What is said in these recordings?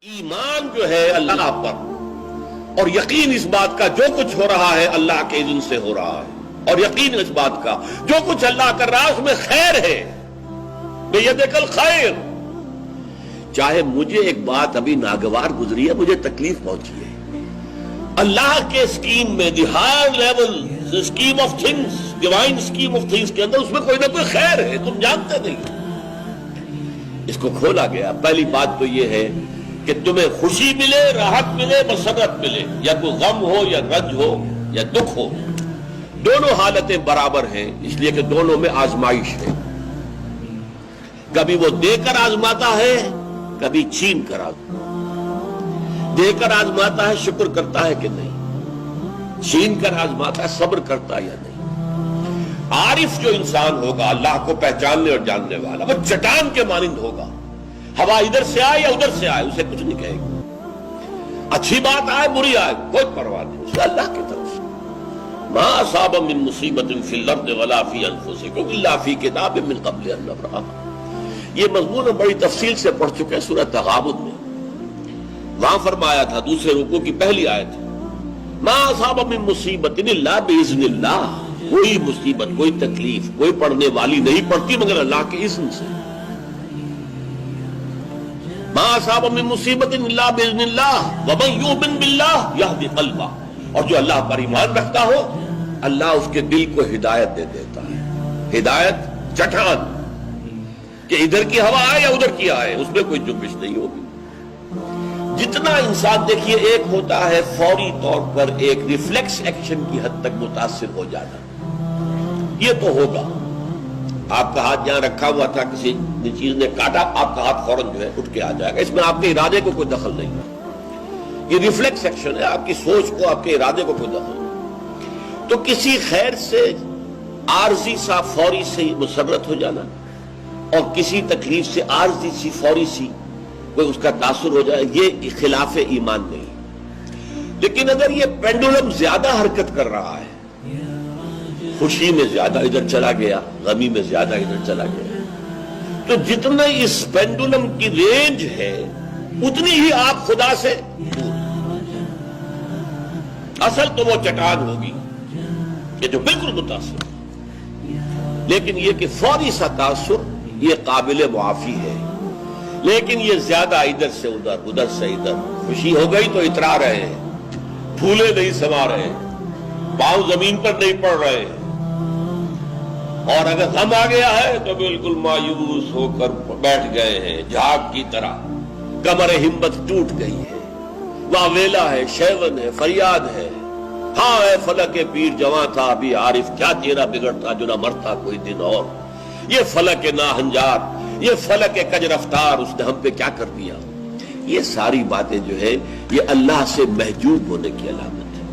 ایمان جو ہے اللہ پر اور یقین اس بات کا جو کچھ ہو رہا ہے اللہ کے اذن سے ہو رہا ہے، اور یقین اس بات کا جو کچھ اللہ کر رہا ہے اس میں خیر ہے، بیدک الخیر۔ چاہے مجھے ایک بات ابھی ناگوار گزری ہے، مجھے تکلیف پہنچی ہے، اللہ کے اسکیم میں the higher level scheme of things, divine scheme of things کے اندر اس میں کوئی نہ کوئی خیر ہے، تم جانتے نہیں۔ اس کو کھولا گیا۔ پہلی بات تو یہ ہے کہ تمہیں خوشی ملے، راحت ملے، مسرت ملے، یا کوئی غم ہو یا رنج ہو یا دکھ ہو، دونوں حالتیں برابر ہیں، اس لیے کہ دونوں میں آزمائش ہے۔ کبھی وہ دے کر آزماتا ہے، کبھی چھین کر آزماتا، دے کر آزماتا ہے شکر کرتا ہے کہ نہیں، چھین کر آزماتا ہے صبر کرتا ہے یا نہیں۔ عارف جو انسان ہوگا، اللہ کو پہچاننے اور جاننے والا، وہ چٹان کے مانند ہوگا، ہوا ادھر سے آئے یا ادھر سے آئے اسے کچھ نہیں کہے گا، اچھی بات آئے بری آئے کوئی پرواہ نہیں، اسے اللہ کی طرف سے۔ ما اصاب من مصیبت فی الارض ولا فی انفسکم الا فی کتاب من قبل ان نبرأها۔ یہ مضمون ہم بڑی تفصیل سے پڑھ چکے ہیں سورہ تغابن میں، وہاں فرمایا تھا دوسرے رکوع کی پہلی آیت، ما اصاب من مصیبت الا باذن اللہ، کوئی مصیبت، کوئی تکلیف، کوئی پڑھنے والی نہیں پڑتی مگر اللہ کے اذن سے۔ ما اصاب من مصیبت الا باذن اللہ ومن یؤمن باللہ یہدی قلبہ، اور جو اللہ پر ایمان رکھتا ہو اللہ اس کے دل کو ہدایت دے دیتا ہے۔ ہدایت چٹان کہ ادھر کی ہوا آئے یا ادھر کی آئے اس میں کوئی جنبش نہیں ہوگی۔ جتنا انسان دیکھیے، ایک ہوتا ہے فوری طور پر ایک ریفلیکس ایکشن کی حد تک متاثر ہو جانا، یہ تو ہوگا۔ آپ کا ہاتھ جہاں رکھا ہوا تھا، کسی چیز نے کاٹا، آپ کا ہاتھ فوراً جو ہے اٹھ کے آ جائے گا، اس میں آپ کے ارادے کو کوئی دخل نہیں ہے، یہ ریفلیکس ایکشن ہے، آپ کی سوچ کو، آپ کے ارادے کو کوئی دخل نہیں۔ تو کسی خیر سے عارضی سا فوری سے مسرت ہو جانا، اور کسی تکلیف سے عارضی سی فوری سی کوئی اس کا تاثر ہو جائے، یہ خلاف ایمان نہیں۔ لیکن اگر یہ پینڈولم زیادہ حرکت کر رہا ہے، خوشی میں زیادہ ادھر چلا گیا، غمی میں زیادہ ادھر چلا گیا، تو جتنا اس پینڈولم کی رینج ہے اتنی ہی آپ خدا سے دور۔ اصل تو وہ چٹان ہوگی کہ جو بالکل متاثر، لیکن یہ کہ فوری سا تاثر یہ قابل معافی ہے، لیکن یہ زیادہ ادھر سے ادھر، ادھر سے ادھر، خوشی ہو گئی تو اترا رہے ہیں، پھولے نہیں سما رہے، پاؤں زمین پر نہیں پڑ رہے، اور اگر غم آ گیا ہے تو بالکل مایوس ہو کر بیٹھ گئے ہیں جھاگ کی طرح، کمر ہمت ٹوٹ گئی ہے، واویلا ہے، شیون ہے، فریاد ہے، ہاں اے فلک پیر جواں تھا ابھی عارف، کیا تیرا بگڑتا جو نہ مرتا کوئی دن اور، یہ فلک ناہنجار، یہ فلک کج رفتار، اس نے ہم پہ کیا کر دیا۔ یہ ساری باتیں جو ہے یہ اللہ سے محجوب ہونے کی علامت ہے۔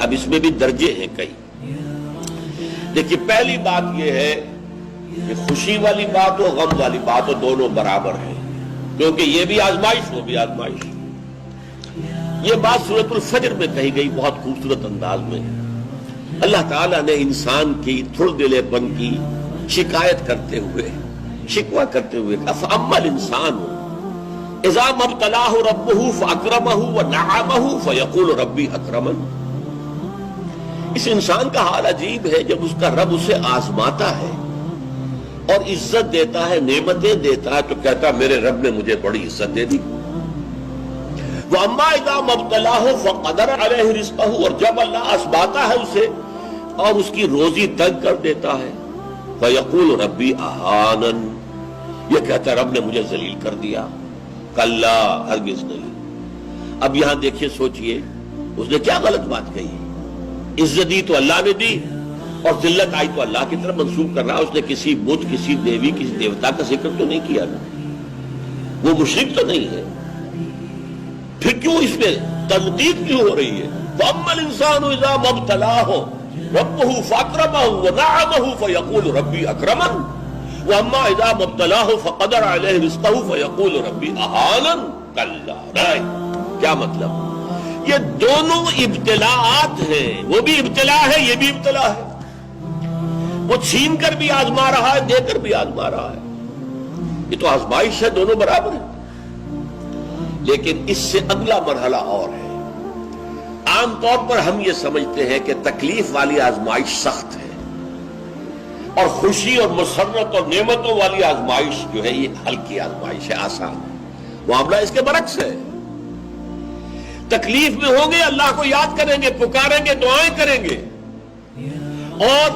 اب اس میں بھی درجے ہیں کئی۔ دیکھیے، پہلی بات یہ ہے کہ خوشی والی بات ہو، غم والی بات ہو، دونوں برابر ہیں، کیونکہ یہ بھی آزمائش، وہ بھی آزمائش۔ یہ بات سورۃ الفجر میں کہی گئی بہت خوبصورت انداز میں۔ اللہ تعالیٰ نے انسان کی تھڑ دلے پن کی شکایت کرتے ہوئے، شکوہ کرتے ہوئے کہا فَأَمَّا الْإِنسَانُ إِذَا مَا ابْتَلَاهُ رَبُّهُ فَأَكْرَمَهُ وَنَعَمَهُ فَيَقُولُ رَبِّي أَكْرَمَنِ۔ اس انسان کا حال عجیب ہے، جب اس کا رب اسے آزماتا ہے اور عزت دیتا ہے، نعمتیں دیتا ہے، تو کہتا ہے میرے رب نے مجھے بڑی عزت دے دی۔ وَأَمَّا إِذَا مَا ابْتَلَاهُ فَقَدَرَ عَلَيْهِ رِزْقَهُ، اور جب اللہ آزماتا ہے اسے اور اس کی روزی تنگ کر دیتا ہے، فَيَقُولُ رَبِّي أَهَانَنِ، یہ کہتا ہے رب نے مجھے ذلیل کر دیا۔ کلا، ہرگز نہیں۔ اب یہاں دیکھیے، سوچئے اس نے کیا غلط بات کہی ہے۔ عزت دی تو اللہ نے دی، اور ذلت آئی تو اللہ کی طرف منسوب کر رہا۔ اس نے کسی بت، کسی دیوی، کسی دیوتا کا ذکر تو نہیں کیا نا، وہ مشرک تو نہیں ہے، پھر کیوں اس میں تنقید کیوں ہو رہی ہے؟ فَأَمَّا الْإِنسَانُ إِذَا مَا ابْتَلَاهُ رَبُّهُ فَأَكْرَمَهُ وَنَعَمَهُ فَيَقُولُ رَبِّي أَكْرَمَنِ وَأَمَّا إِذَا مَا ابْتَلَاهُ فَقَدَرَ عَلَيْهِ رِزْقَهُ فَيَقُولُ رَبِّي أَهَانَنِ۔ کلا، کیا مطلب؟ یہ دونوں ابتلاءات ہیں، وہ بھی ابتلا ہے، یہ بھی ابتلا ہے، وہ چھین کر بھی آزما رہا ہے، دے کر بھی آزما رہا ہے، یہ تو آزمائش ہے، دونوں برابر ہیں۔ لیکن اس سے اگلا مرحلہ اور ہے. عام طور پر ہم یہ سمجھتے ہیں کہ تکلیف والی آزمائش سخت ہے اور خوشی اور مسرت اور نعمتوں والی آزمائش جو ہے یہ ہلکی آزمائش ہے، آسان ہے. معاملہ اس کے برعکس ہے. تکلیف میں ہوں گے اللہ کو یاد کریں گے، پکاریں گے، دعائیں کریں گے، اور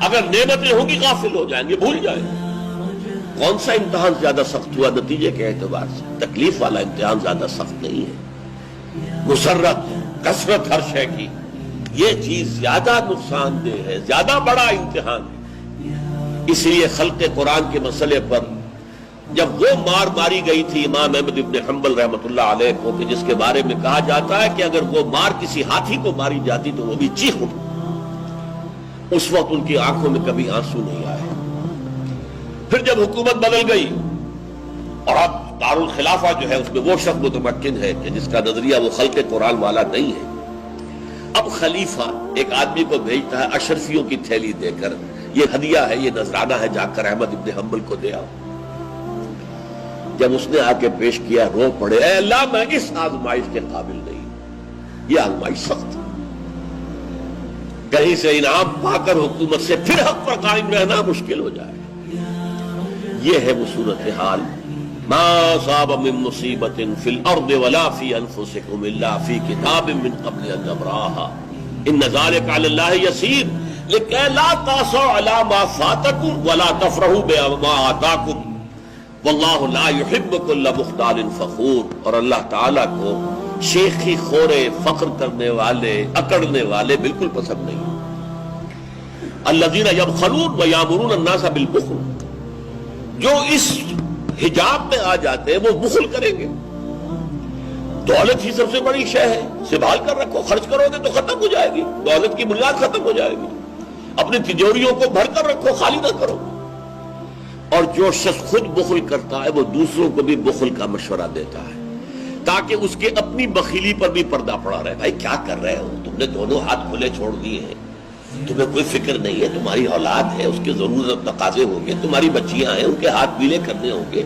اگر نعمتیں ہوں گی غافل ہو جائیں گے، بھول جائیں گے. کون سا امتحان زیادہ سخت ہوا نتیجے کے اعتبار سے؟ تکلیف والا امتحان زیادہ سخت نہیں ہے. مسرت، کثرت ہر شے کی، یہ چیز زیادہ نقصان دہ ہے، زیادہ بڑا امتحان ہے. اس لیے خلق قرآن کے مسئلے پر جب وہ مار ماری گئی تھی امام احمد ابن حنبل رحمۃ اللہ علیہ کو، کہ جس کے بارے میں کہا جاتا ہے کہ اگر وہ مار کسی ہاتھی کو ماری جاتی تو وہ بھی چیخ اٹھتی، اس وقت ان کی آنکھوں میں کبھی آنسو نہیں آئے. پھر جب حکومت بدل گئی اور اب دارالخلافہ جو ہے اس میں وہ شخص متمکن ہے کہ جس کا نظریہ وہ خلق قرآن والا نہیں ہے، اب خلیفہ ایک آدمی کو بھیجتا ہے اشرفیوں کی تھیلی دے کر، یہ ہدیہ ہے، یہ نذرانہ ہے، جا کر احمد ابن حنبل کو دے آؤ. جب اس نے آ کے پیش کیا، رو پڑے، اے اللہ میں اس آزمائش کے قابل نہیں، یہ آزمائش سخت ہے. کہیں سے انعام پا کر حکومت سے پھر حق پر قائم رہنا مشکل ہو جائے. یہ ہے وہ صورتحال. ما اصاب من مصیبت فی الارض ولا فی انفسکم الا فی کتاب من قبل ان نبرأها ان ذلک علی اللہ یسیر لکہ لا تأسوا علی ما فاتکم ولا تفرحوا بما آتاکم واللہ لا يحب كل مختال فخور. اور اللہ تعالیٰ کو شیخی خورے، فخر کرنے والے، اکڑنے والے بالکل پسند نہیں. الذین یبخلون ویامرون الناس بالبخل، جو اس حجاب میں آ جاتے ہیں وہ بخل کریں گے. دولت ہی سب سے بڑی شے ہے، سنبھال کر رکھو، خرچ کرو گے تو ختم ہو جائے گی، دولت کی بنیاد ختم ہو جائے گی. اپنی تجوریوں کو بھر کر رکھو، خالی نہ کرو. اور جو شخص خود بخل کرتا ہے وہ دوسروں کو بھی بخل کا مشورہ دیتا ہے تاکہ اس کے اپنی بخیلی پر بھی پردہ پڑا رہے. بھائی کیا کر رہے ہو تم نے؟ دونوں ہاتھ کھلے چھوڑ دیے ہیں، تمہیں کوئی فکر نہیں ہے، تمہاری اولاد ہے، اس کے ضرورت تقاضے ہوں گے، تمہاری بچیاں ہیں، ان کے ہاتھ پیلے کرنے ہوں گے،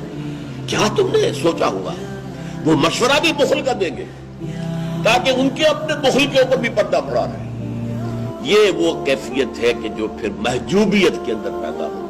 کیا تم نے سوچا ہوا؟ وہ مشورہ بھی بخل کا دیں گے تاکہ ان کے اپنے بخل کے اوپر بھی پردہ پڑا رہے. یہ وہ کیفیت ہے کہ جو پھر محجوبیت کے اندر پیدا ہو.